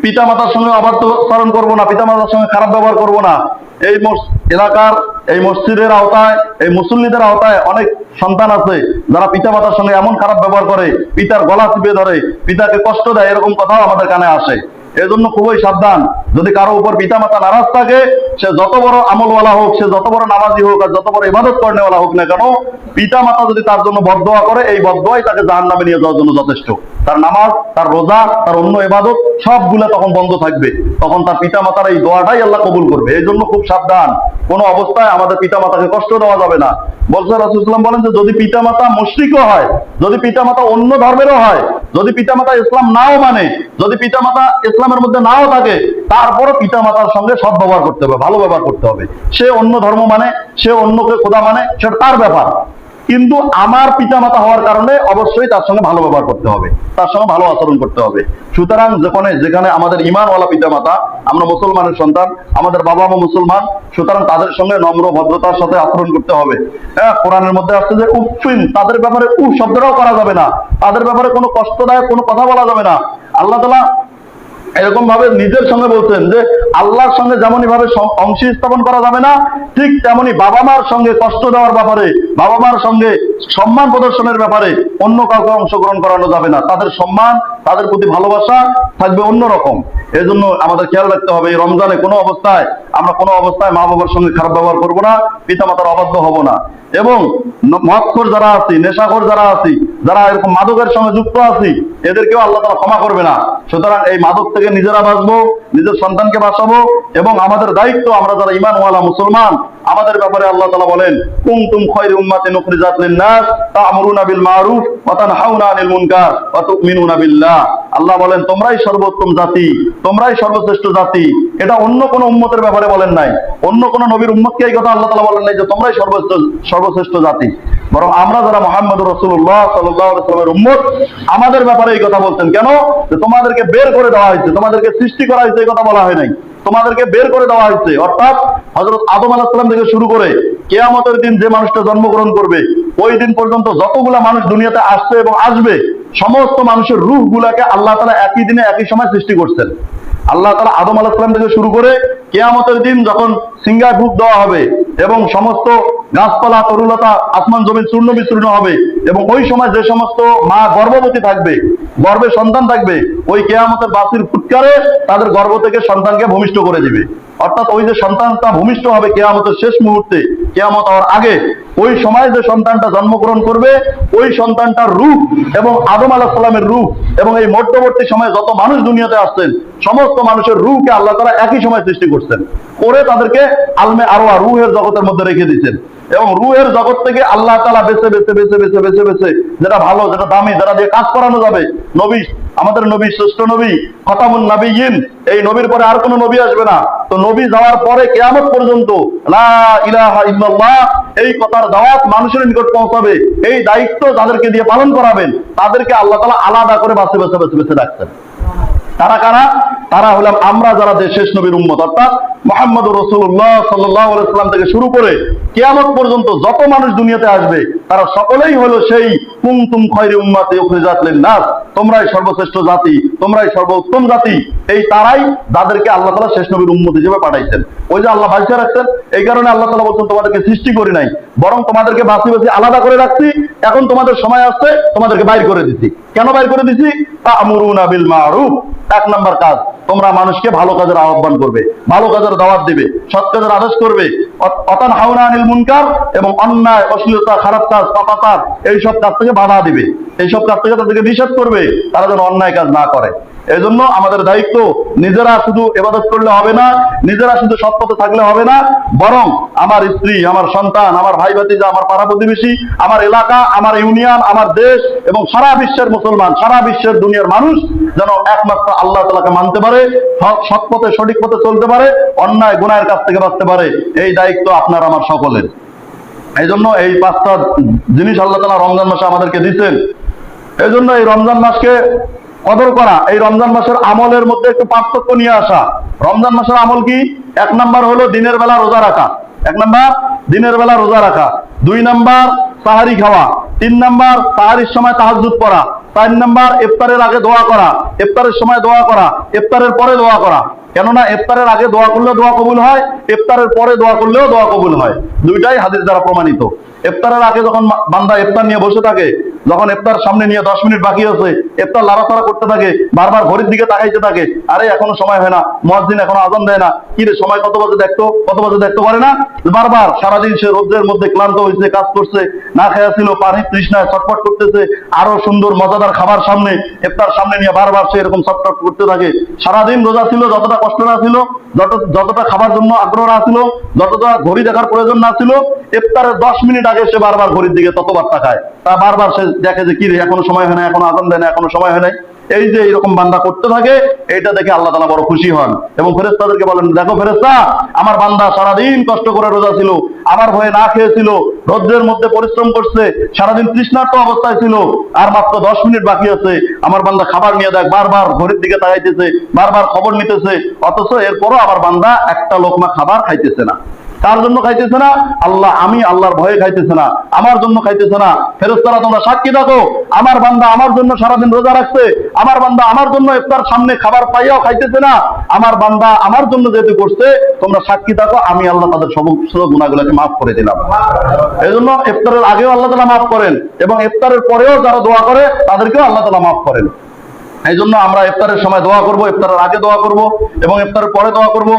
পিতা মাতার সঙ্গে অবাধ্য আচরণ করবো না, পিতা মাতার সঙ্গে খারাপ ব্যবহার করব না। এই এলাকার, এই মসজিদের আওতায়, এই মুসল্লিদের আওতায় অনেক সন্তান আছে যারা পিতা মাতার সঙ্গে এমন খারাপ ব্যবহার করে, পিতার গলা চিপে ধরে, পিতাকে কষ্ট দেয়, এরকম কথাও আমাদের কানে আসে। এজন্য খুবই সাবধান। যদি কারো উপর পিতা মাতা নারাজ থাকে, সে যত বড় আমলওয়ালা হোক, সে যত বড় নামাজি হোক, আর যত বড় ইবাদত করেনেওয়ালা হোক না কেন, পিতা মাতা যদি তার জন্য বদদোয়া করে, এই বদদোয়াই তাকে জাহান্নামে নিয়ে যাওয়ার জন্য যথেষ্ট। তার নামাজ, তার রোজা, তার অন্য ইবাদত সবগুলা তখন বন্ধ থাকবে। তখন তার পিতা মাতার এই দোয়াটাই আল্লাহ কবুল করবে। এই জন্য খুব সাবধান, কোনো অবস্থায় আমাদের পিতা মাতাকে কষ্ট দেওয়া যাবে না। বলছে রাসূলুল্লাহ সাল্লাল্লাহু আলাইহি ওয়াসাল্লাম বলেন যে যদি পিতা মাতা মুশরিকও হয়, যদি পিতা মাতা অন্য ধর্মেরও হয়, যদি পিতা মাতা ইসলাম নাও মানে, যদি পিতা মাতা ইসলামের মধ্যে নাও থাকে, তারপরও পিতা মাতার সঙ্গে সৎ ব্যবহার করতে হবে, ভালো ব্যবহার করতে হবে। সে অন্য ধর্ম মানে, সে অন্যকে খোদা মানে, সেটা তার ব্যাপার। কিন্তু আমার পিতা মাতা হওয়ার কারণে অবশ্যই তার সঙ্গে ভালো ব্যবহার করতে হবে, তার সঙ্গে ভালো আচরণ করতে হবে। সুতরাং যেখানে আমাদের ইমানওয়ালা পিতা মাতা, আমরা মুসলমানের সন্তান, আমাদের বাবা মা মুসলমান, সুতরাং তাদের সঙ্গে নম্র ভদ্রতার সাথে আচরণ করতে হবে। হ্যাঁ, কোরআনের মধ্যে আসছে যে উফিন, তাদের ব্যাপারে উফ শব্দটাও করা যাবে না, তাদের ব্যাপারে কোনো কষ্টদায়ক কোনো কথা বলা যাবে না। আল্লাহ তাআলা এরকম ভাবে নিজের সঙ্গে বলছেন যে আল্লাহর সঙ্গে যেমনই ভাবে অংশী স্থাপন করা যাবে না, ঠিক তেমনি বাবা মার সঙ্গে কষ্ট দেওয়ার ব্যাপারে, বাবা মার সঙ্গে সম্মান প্রদর্শনের ব্যাপারে অন্য কাউকে অংশগ্রহণ করানো যাবে না। তাদের সম্মান, তাদের প্রতি ভালোবাসা থাকবে অন্যরকম। এই জন্য আমাদের খেয়াল রাখতে হবে, এই রমজানে কোনো অবস্থায় আমরা কোনো অবস্থায় মা বাবার সঙ্গে খারাপ ব্যবহার করবো না, পিতা মাতার অবাধ্য হব না। এবং মদখোর যারা আছি, নেশাখোর যারা আছি, যারা এরকম মাদকের সঙ্গে যুক্ত আছি, এদেরকেও আল্লাহ তাআলা ক্ষমা করবে না। সুতরাং এই মাদক থেকে নিজেরা বাঁচবো, নিজের সন্তানকে বাঁচাবো, এবং আমাদের দায়িত্ব, আমরা যারা ঈমানওয়ালা মুসলমান, আমাদের ব্যাপারে আল্লাহ তাআলা বলেন, কুনতুম খায়রা উম্মাতিন উখরিজাত লিন-নাস তা'মুরুনা বিল মারুফ ওয়া তানহাউনা আনিল মুনকার ওয়া তু'মিনুনা বিল্লাহ। আল্লাহ বলেন, তোমরাই সর্বোত্তম জাতি, তোমরাই সর্বশ্রেষ্ঠ জাতি। এটা অন্য কোনো উম্মতের ব্যাপারে বলেন নাই, অন্য কোনো নবীর উম্মতকে এই কথা আল্লাহ তাআলা বলেন নাই যে তোমরাই সর্বশ্রেষ্ঠ জাতি। বরং আমরা যারা মুহাম্মদুর রাসূলুল্লাহ সাল্লাল্লাহু আলাইহি ওয়াসাল্লামের উম্মত, আমাদের ব্যাপারে এই কথা বলছেন। কেন? যে তোমাদেরকে বের করে দেওয়া হয়েছে, তোমাদেরকে সৃষ্টি করা হয়েছে এই কথা বলা হয় নাই, তোমাদেরকে বের করে দেওয়া হয়েছে। অর্থাৎ হযরত আদম আলাইহিস সালাম থেকে শুরু করে কিয়ামতের দিন যে মানুষটা জন্মগ্রহণ করবে ওই দিন পর্যন্ত যতগুলা মানুষ দুনিয়াতে আসছে এবং আসবে সমস্ত মানুষের রূহ গুলাকে আল্লাহ তাআলা একই দিনে একই সময় সৃষ্টি করছেন। আল্লাহ তাআলা আদম আলাইহিস সালাম থেকে শুরু করে কিয়ামতের দিন যখন সিংহায় ফুঁক দেওয়া হবে এবং সমস্ত গাছপালা তরুলতা আসমান জমিন চূর্ণ বিচূর্ণ হবে এবং ওই সময় যে সমস্ত মা গর্ভবতী থাকবে, গর্ভে সন্তান থাকবে, ওই কিয়ামতের বাঁশির ফুৎকারে তাদের গর্ভ থেকে সন্তানকে ভূমিষ্ঠ করে দিবে। অর্থাৎ ওই যে সন্তানটা ভূমিষ্ঠ হবে কিয়ামতের শেষ মুহূর্তে, কিয়ামত হওয়ার আগে, ওই সময় যে সন্তানটা জন্মগ্রহণ করবে ওই সন্তানটার রূহ এবং আদম আলাইহিস সালামের রূহ এবং এই মধ্যবর্তী সময়ে যত মানুষ দুনিয়াতে আসছেন সমস্ত মানুষের রূহকে আল্লাহ তাআলা একই সময় সৃষ্টি করছেন, করে তাদেরকে আলমে আরওয়াহ রূহের জগতের মধ্যে রেখে দিয়েছেন। এবং রূহের জগৎ থেকে আল্লাহ তাআলা বেছে বেছে বেছে বেছে বেছে বেছে যেটা ভালো, যেটা দামি, যেটা দিয়ে কাজ করানো যাবে, নবী, আমাদের নবী, শ্রেষ্ঠ নবী, খতামুন নবিয়্যিন, এই নবীর পরে আর কোনো নবী আসবে না। তো নবী যাওয়ার পরে কিয়ামত পর্যন্ত লা ইলাহা ইল্লাল্লাহ এই কথার দাওয়াত মানুষের নিকট পৌঁছাবে, এই দায়িত্ব যাদেরকে দিয়ে পালন করাবেন তাদেরকে আল্লাহ তাআলা আলাদা করে বাছে বাছে বাছে বাছে রাখছেন। তারা কারা? তারা হলাম আমরা যারা যে শেষ নবীর উম্মত, অর্থাৎ মুহাম্মদুর রাসূলুল্লাহ সাল্লাল্লাহু আলাইহি ওয়াসাল্লাম থেকে শুরু করে কিয়ামত পর্যন্ত যত মানুষ দুনিয়াতে আসবে তারা সকলেই হলো সেই কুনতুম খায়রা উম্মাতি উখরিজাত লিন-নাস, তোমরাই সর্বশ্রেষ্ঠ জাতি, তোমরাই সর্বোত্তম জাতি, এই তারাই যাদেরকে আল্লাহ তাআলা শেষ নবীর উম্মত হিসেবে পাঠাইছেন। ওই যে আল্লাহ বাঁচিয়ে রাখছেন, এই কারণে আল্লাহ তাআলা বলছেন তোমাদেরকে সৃষ্টি করি নাই, বরং তোমাদেরকে বাঁচি বাঁচি আলাদা করে রাখছি, এখন তোমাদের সময় আসছে তোমাদেরকে বাইর করে দিছি। কেন বাইর করে দিছি? তা'মুরুনা বিল মা'রুফ, এক নাম্বার কাজ, তোমরা মানুষকে ভালো কাজের আহ্বান করবে, ভালো কাজের দাওয়াত দিবে, সৎ কাজের আদেশ করবে, অতানহাউনা আনিল মুনকার, এবং অন্যায়, অশ্লীলতা, খারাপ কাজ, পাপাচার এইসব কাজ থেকে বাধা দিবে, এইসব কাজ থেকে তাদেরকে নিষেধ করবে, তারা যেন অন্যায় কাজ না করে। এই জন্য আমাদের দায়িত্ব, নিজেরা শুধু ইবাদত করলে হবে না, নিজেরা শুধু সৎ পথে থাকলে হবে না, বরং আমার স্ত্রী, আমার সন্তান, আমার ভাই ভাতিজা, আমার পাড়া প্রতিবেশী, আমার এলাকা, আমার ইউনিয়ন, আমার দেশ এবং সারা বিশ্বের মুসলমান, সারা বিশ্বের দুনিয়ার মানুষ যেন একমাত্র আল্লাহ তাআলাকে মানতে পারে, সৎ পথে সঠিক পথে চলতে পারে, অন্যায় গুনাহের কাছ থেকে বাঁচতে পারে, এই দায়িত্ব আপনার আমার সকলের। এই জন্য এই 5টা জিনিস আল্লাহ তাআলা রমজান মাসে আমাদেরকে দিচ্ছেন। এই জন্য এই রমজান মাসকে কদর করা, এই রমজান মাসের আমলের মধ্যে একটু পার্থক্য নিয়ে আসা। রমজান মাসের আমল কি? 1 নাম্বার হলো দিনের বেলা রোজা রাখা, 1 নাম্বার দিনের বেলা রোজা রাখা, 2 নাম্বার সাহারি খাওয়া, 3 নাম্বার সাহারির সময় তাহাজ্জুদ পড়া, 4 নাম্বার ইফতারের আগে দোয়া করা, ইফতারের সময় দোয়া করা, ইফতারের পরে দোয়া করা। কেননা ইফতারের আগে দোয়া করলেও দোয়া কবুল হয়, ইফতারের পরে দোয়া করলেও দোয়া কবুল হয়, দুইটাই হাদিস দ্বারা প্রমাণিত। ইফতারের আগে যখন বান্দা ইফতার নিয়ে বসে থাকে, যখন ইফতার সামনে নিয়ে 10 মিনিট বাকি আছে, ইফতার লাড়াচাড়া করতে থাকে, বারবার ঘড়ির দিকে তাকাইতে থাকে, আরে এখনো সময় হয় না, মুয়াজ্জিন এখনো আযান দেয় না, কি রে সময় কত বাজে দেখতো, কত বাজে দেখতে পারে না, বারবার সারাদিন সে রোদের মধ্যে ক্লান্ত হয়েছে, কাজ করছে, না খেয়া ছিল, পানি তৃষ্ণায় ছটফট করতেছে, আরো সুন্দর মজাদার খাবার সামনে, ইফতার সামনে নিয়ে বারবার সে এরকম ছটফট করতে থাকে। সারাদিন রোজা ছিল, যতটা কষ্ট না ছিল, যতটা খাবার জন্য আগ্রহ না ছিল, যতটা ঘড়ি দেখার প্রয়োজন না ছিল, ইফতারের 10 মিনিট আগে সে বারবার ঘড়ির দিকে ততবার তাকায়, তা বারবার সে দেখে যে কি রে এখনো সময় হয় না, এখনো আযান দেয় না, এখনো সময় হয় নাই। এই যে এরকম বান্দা করতে থাকে, এটা দেখে আল্লাহ তাআলা বড় খুশি হন এবং ফেরেশতাদেরকে বলেন, দেখো ফেরেশতা, আমার বান্দা সারাদিন কষ্ট করে রোজা ছিল, আমার ভয়ে না খেয়েছিল, রোদ্রের মধ্যে পরিশ্রম করছে, সারাদিন তৃষ্ণার্ত অবস্থায় ছিল, আর মাত্র 10 মিনিট বাকি আছে, আমার বান্দা খাবার নিয়ে দেখ, বারবার ঘড়ির দিকে তাকাইতেছে, বারবার খবর নিতেছে, অথচ এরপরও আমার বান্দা একটা লোকমা খাবার খাইতেছে না। কার জন্য খাইতেছে না? আল্লাহ, আমি আল্লাহর ভয়ে খাইতেছে না, আমার জন্য খাইতেছে না। ফেরেশতারা তোমরা সাক্ষী থাকো, আমার বান্দা আমার জন্য সারাদিন রোজা রাখছে, আমার বান্দা আমার জন্য ইফতার সামনে খাবার পাইয়াও খাইতেছে না, আমার বান্দা আমার জন্য যেহেতু করছে, তোমরা সাক্ষী থাকো, আমি আল্লাহ তাদের সমস্ত গুনাহগুলোকে মাফ করে দিলাম। এই জন্য ইফতারের আগেও আল্লাহ তাআলা মাফ করেন এবং ইফতারের পরেও যারা দোয়া করে তাদেরকেও আল্লাহ তাআলা মাফ করেন। এই জন্য আমরা ইফতারের সময় দোয়া করব, ইফতারের আগে দোয়া করব এবং ইফতারের পরে দোয়া করব।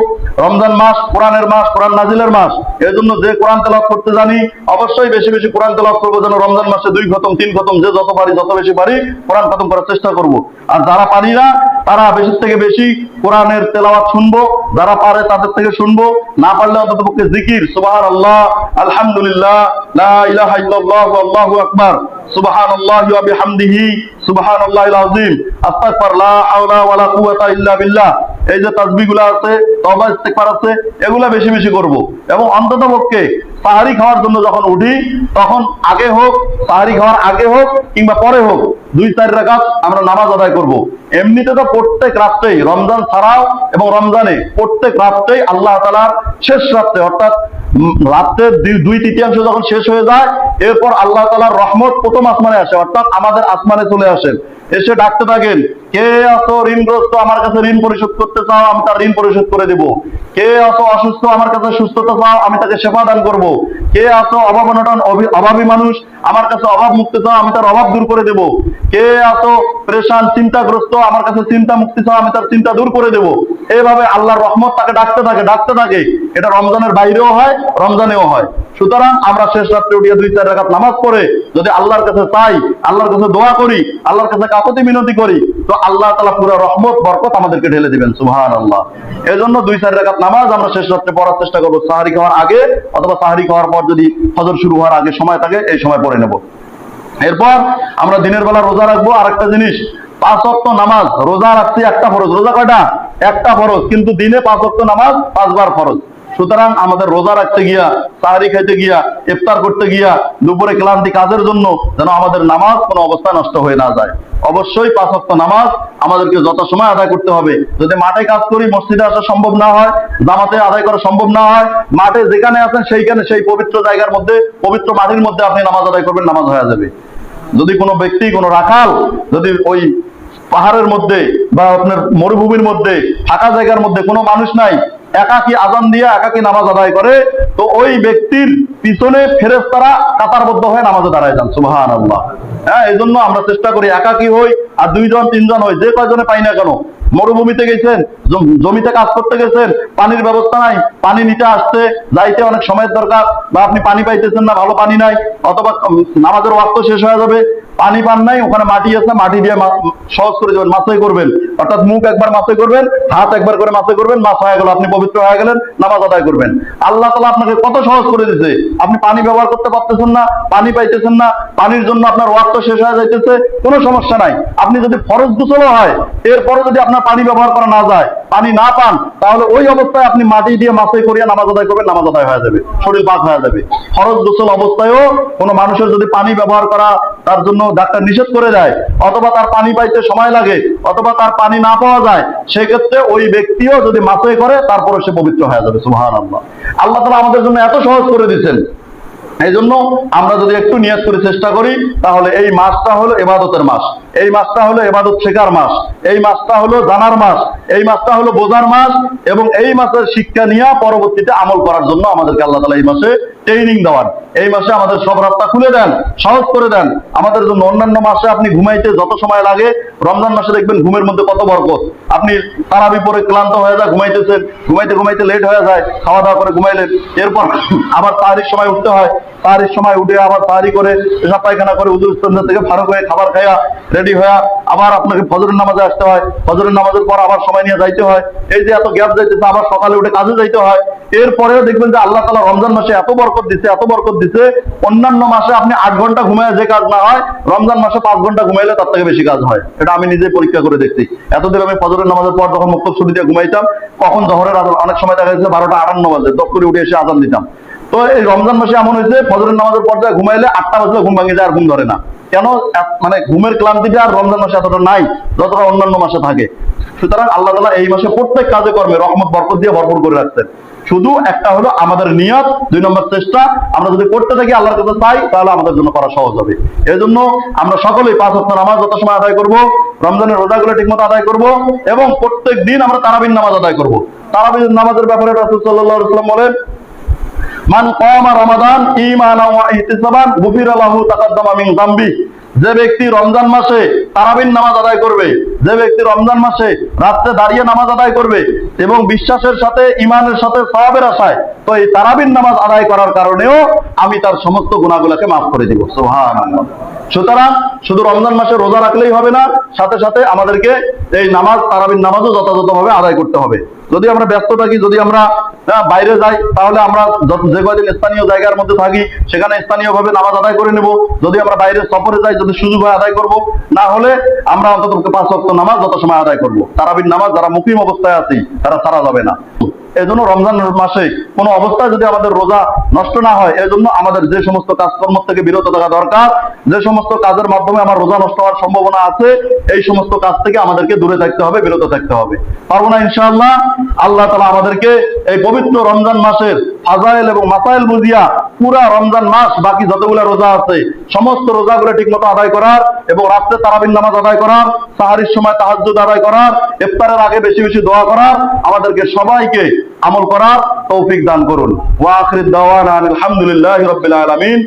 রমজান মাস কোরআনের মাস, কোরআন নাজিলের মাস। এই জন্য যে কোরআন তেলাওয়াত করতে জানি অবশ্যই বেশি বেশি কোরআন তেলাওয়াত করবো, যেন রমজান মাসে 2 খতম 3 খতম যে যত পারি, যত বেশি পারি কোরআন খতম করার চেষ্টা করব। আর যারা পারি না তারা বেশি থেকে বেশি কোরআনের তেলাওয়াত শুনবো, যারা পারে তাদের থেকে শুনবো, না পারলে অন্ততপক্ষে জিকির সুবহানাল্লাহ, আলহামদুলিল্লাহ, লা ইলাহা ইল্লাল্লাহ, আল্লাহু আকবার, সুবহানাল্লাহি ওয়া বিহামদিহি, সুবহানাল্লাহিল আযীম, আস্তাগফিরুল্লাহ, লা হাওলা ওয়ালা কুওয়াতা ইল্লা বিল্লাহ। এই যে তাসবিহগুলো আছে, তওবা ইস্তিগফার আছে, এগুলা বেশি বেশি করব। এবং অন্ততপক্ষে সাহারি খাওয়ার জন্য যখন উঠি তখন আগে হোক, সাহারি খাওয়ার আগে হোক কিংবা পরে হোক, 2-4 রাকাত আমরা নামাজ আদায় করব। এমনিতে তো প্রত্যেক রাত্রেই, রমজান ছাড়াও এবং রমজানে প্রত্যেক রাত্রেই আল্লাহ তাআলার শেষ রাত্রে, অর্থাৎ রাত্রের 2/3 যখন শেষ হয়ে যায়, এরপর আল্লাহ তাআলার রহমত প্রথম আসমানে আসে, অর্থাৎ আমাদের আসমানে চলে আসেন। এসে ডাকতে থাকেন, কে আছো ঋণগ্রস্ত, আমার কাছে ঋণ পরিশোধ করতে চাও, আমি তার ঋণ পরিশোধ করে দেব। কে আছো অসুস্থ, আমার কাছে সুস্থতা চাও, আমি তাকে সেবা দান করব। কে আছো অভাবনটন, অভাবী মানুষ, আমার কাছে অভাব মুক্তি চাও, আমি তার অভাব দূর করে দেব। কে আছো পরেশান, চিন্তাগ্রস্ত, আমার কাছে চিন্তা মুক্তি চাও, আমি তার চিন্তা দূর করে দেব। এইভাবে আল্লাহর রহমত তাকে ডাকতে থাকে, ডাকতে থাকে। এটা রমজানের বাইরেও হয়, রমজানেও হয়। সুতরাং আমরা শেষ রাত্রে উঠিয়ে 2-4 রাকাত নামাজ পড়ে যদি আল্লাহর কাছে চাই, আল্লাহর কাছে দোয়া করি, আল্লাহর কাছে কাকুতি মিনতি করি, তো আল্লাহ তাআলা পুরো রহমত বরকত আমাদেরকে ঢেলে দিবেন। সুবহানাল্লাহ। এজন্য 2-4 রাকাত নামাজ আমরা শেষ রাত্রে পড়ার চেষ্টা করব। সাহারি খাওয়ার আগে অথবা সাহারি খাওয়ার পর যদি ফজর শুরু হওয়ার আগে সময় থাকে, এই সময় পড়ে নেব। এরপর আমরা দিনের বেলা রোজা রাখবো। আরেকটা জিনিস, 5 ওয়াক্ত নামাজ, রোজা রাখছি একটা ফরজ। রোজা কয়টা? একটা ফরজ, কিন্তু দিনে 5 ওয়াক্ত নামাজ 5 বার ফরজ। সুতরাং আমাদের রোজা রাখতে গিয়া, সাহারি খাইতে গিয়া, ইফতার করতে গিয়া, দুপুরে ক্লান্তি কাজের জন্য যেন আমাদের নামাজ কোনো অবস্থায় নষ্ট হয়ে না যায়। অবশ্যই 5 ওয়াক্ত নামাজ আমাদেরকে যথাসময় আদায় করতে হবে। যদি মাঠে কাজ করি, মসজিদে আসা সম্ভব না হয়, জামাতে আদায় করা সম্ভব না হয়, মাঠে যেখানে আছেন সেইখানে, সেই পবিত্র জায়গার মধ্যে, পবিত্র মাটির মধ্যে আপনি নামাজ আদায় করবেন, নামাজ হয়ে যাবে। যদি কোনো ব্যক্তি, কোনো রাখাল যদি ওই পাহাড়ের মধ্যে বা আপনার মরুভূমির মধ্যে, ফাঁকা জায়গার মধ্যে কোনো মানুষ নাই, একাকী আজান দিয়ে একাকী নামাজ আদায় করে, তো ওই ব্যক্তির পিছনে ফেরেশতারা কাতারবদ্ধ হয়ে নামাজে দাঁড়ায় যান। সুবহানাল্লাহ। হ্যাঁ, এই জন্য আমরা চেষ্টা করি একাকী হই আর 2-3 হই, যে কয়জনে পাই না কেন। মরুভূমিতে গেছেন, জমিতে কাজ করতে গেছেন, পানির ব্যবস্থা নাই, পানি নিতে আসতে যাইতে অনেক সময়ের দরকার, বা আপনি পানি পাইতেছেন না, ভালো পানি নাই, অথবা নামাজের ওয়াক্ত শেষ হয়ে যাবে, পানি পান নাই, ওখানে মাটি আছে, মাটি দিয়ে সহজ করে দেবেন, মাছাই করবেন। অর্থাৎ মুখ একবার মাছাই করবেন, হাত একবার করে মাছাই করবেন, মাছ হয়ে গেল, আপনি পবিত্র হয়ে গেলেন, নামাজ আদায় করবেন। আল্লাহ তাআলা আপনাকে কত সহজ করে দিয়েছে। আপনি পানি ব্যবহার করতে পারতেছেন না, পানি পাইতেছেন না, পানির জন্য আপনার ওয়াক্ত শেষ হয়ে যাইতেছে, কোনো সমস্যা নাই। আপনি যদি ফরজ গোসলও হয়, এরপরে যদি আপনার পানি ব্যবহার করা না যায়, পানি না পান, তাহলে ওই অবস্থায় আপনি মাটি দিয়ে মাছাই করিয়া নামাজ আদায় করবেন, নামাজ আদায় হয়ে যাবে, শরীর পাক হয়ে যাবে। ফরজ গোসল অবস্থায়ও কোনো মানুষের যদি পানি ব্যবহার করা তার জন্য ডাক্তার নিষেধ করে দেয়, অথবা তার পানি পাইতে সময় লাগে, অথবা তার পানি না পাওয়া যায়, সেক্ষেত্রে ওই ব্যক্তিও যদি মাছাই করে, তারপরে সে পবিত্র হয়ে যাবে। সুবহানাল্লাহ। আল্লাহ তাআলা আমাদের জন্য এত সহজ করে দিয়েছেন। এই জন্য আমরা যদি একটু নিয়ত করে চেষ্টা করি, তাহলে এই মাসটা হলো ইবাদতের মাস, এই মাসটা হলো ইবাদত শেখার মাস, এই মাসটা হলো জানার মাস, এই মাসটা হলো বোঝার মাস, এবং এই মাসের শিক্ষা নিয়ে পরবর্তীতে আমল করার জন্য আমাদেরকে আল্লাহ তাআলা এই মাসে ট্রেনিং দেওয়ান। এই মাসে আমাদের সব রাস্তা খুলে দেন, সহজ করে দেন আমাদের জন্য। অন্যান্য মাসে আপনি ঘুমাইতে যত সময় লাগে, রমজান মাসে দেখবেন ঘুমের মধ্যে কত বরকত। আপনি তারাবি পরে ক্লান্ত হয়ে যায়, ঘুমাইতেছেন, ঘুমাইতে ঘুমাইতে লেট হয়ে যায়, খাওয়া দাওয়া করে ঘুমাইলেন, এরপর আবার তাহারির সময় উঠতে হয়, তাহারির সময় উঠে আবার তাহারি করে পেশাব পায়খানা করে উযু ইস্তেঞ্জা থেকে ফারুক হয়ে খাবার খাইয়া রেডি হয়ে আবার আপনাকে ফজরের নামাজে আসতে হয়, ফজরের নামাজের পর আবার সময় নিয়ে যাইতে হয়। এই যে এত গ্যাপ যাইতেছে, আবার সকালে উঠে কাজে যাইতে হয়। এরপরেও দেখবেন যে আল্লাহ তাআলা রমজান মাসে এত বরকত দিচ্ছে, এত বরকত দিচ্ছে। অন্যান্য মাসে আপনি 8 ঘন্টা ঘুমায় যে কাজ না হয়, রমজান মাসে 5 ঘন্টা ঘুমাইলে তার থেকে বেশি কাজ হয়। এটা আমি নিজে পরীক্ষা করে দেখছি। এতদিন আমি ফজরের নামাজের পর যখন মুক্তব ছুটি দিয়ে ঘুমাইতাম, কখন জোহরের আজান, অনেক সময় দেখা যাচ্ছে 12টা 58 বাজে, দপ করে উঠে এসে আজান দিতাম। তো এই রমজান মাসে এমন হয়েছে, ফজরের নামাজের পর যায় ঘুমাইলে 8টা বাজলে ঘুম ভাঙে যায়, আর ঘুম ধরে না। কেন? মানে ঘুমের ক্লান্তিটা আর রমজান মাসে এতটা নাই যতটা অন্যান্য মাসে থাকে। সুতরাং আল্লাহ তাআলা এই মাসে প্রত্যেক কাজে কর্মে রহমত বরকত দিয়ে ভরপুর করে রাখছেন। শুধু একটা হলো আমাদের নিয়ত, 2 নম্বর চেষ্টা। আমরা যদি করতে থাকি, আল্লাহর কাছে চাই, তাহলে আমাদের জন্য করা সহজ হবে। এই জন্য আমরা সকলেই 5 ওয়াক্ত নামাজ যত সময় আদায় করব, রমজানের রোজাগুলো ঠিকমতো আদায় করব, এবং প্রত্যেক দিন আমরা তারাবির নামাজ আদায় করব। তারাবির নামাজের ব্যাপারে রাসূল সাল্লাল্লাহু আলাইহি ওয়াসাল্লাম বলেন, মান কামা রমাদান ঈমানান ওয়া ইহতিসাবান গুফিরা লাহু তাকাদ্দামা মিন যামবি। যে ব্যক্তি রমজান মাসে তারাবির নামাজ আদায় করবে, যে ব্যক্তি রমজান মাসে রাতে দাঁড়িয়ে নামাজ আদায় করবে এবং বিশ্বাসের সাথে, ঈমানের সাথে, সওয়াবের আশায়, তো এই তারাবির নামাজ আদায় করার কারণেও আমি তার সমস্ত গুনাহগুলোকে মাফ করে দিব। সুবহানাল্লাহ। সুতরাং শুধু রমজান মাসে রোজা রাখলেই হবে না, সাথে সাথে আমাদেরকে এই নামাজ, তারাবির নামাজও যথাযথভাবে আদায় করতে হবে। যদি আমরা ব্যস্ত থাকি, যদি আমরা বাইরে যাই, তাহলে আমরা যে কয়দিন স্থানীয় জায়গার মধ্যে থাকি সেখানে স্থানীয়ভাবে নামাজ আদায় করে নেব। যদি আমরা বাইরে সফরে যাই, যদি সুযোগ হয় আদায় করব, না হলে আমরা অন্তত 5 ওয়াক্ত নামাজ যত সময় আদায় করব। তারাবির নামাজ যারা মুকিম অবস্থায় আছি তারা ছাড়া যাবে না। এজন্য রমজান মাসে কোনো অবস্থায় যদি আমাদের রোজা নষ্ট না হয়, এজন্য আমাদের যে সমস্ত কাজকর্ম থেকে বিরত থাকা দরকার, যে সমস্ত কাজের মাধ্যমে আমার রোজা নষ্ট হওয়ার সম্ভাবনা আছে, এই সমস্ত কাজ থেকে আমাদেরকে দূরে থাকতে হবে, বিরত থাকতে হবে। পারবো না ইনশাআল্লাহ? আল্লাহ তাআলা আমাদেরকে এই পবিত্র রমজান মাসের ফাজাইল এবং মাসাইল বুঝিয়া পুরা রমজান মাস বাকি যতগুলো রোজা আছে সমস্ত রোজাগুলো ঠিকমতো আদায় করার, এবং রাত্রে তারাবির নামাজ আদায় করার, সাহারির সময় তাহাজ্জুদ আদায় করার, ইফতারের আগে বেশি বেশি দোয়া করার, আমাদেরকে সবাইকে আমল করার তৌফিক দান করুন। ওয়া আখিরু দাওয়ানা আলহামদুলিল্লাহি রাব্বিল আলামিন।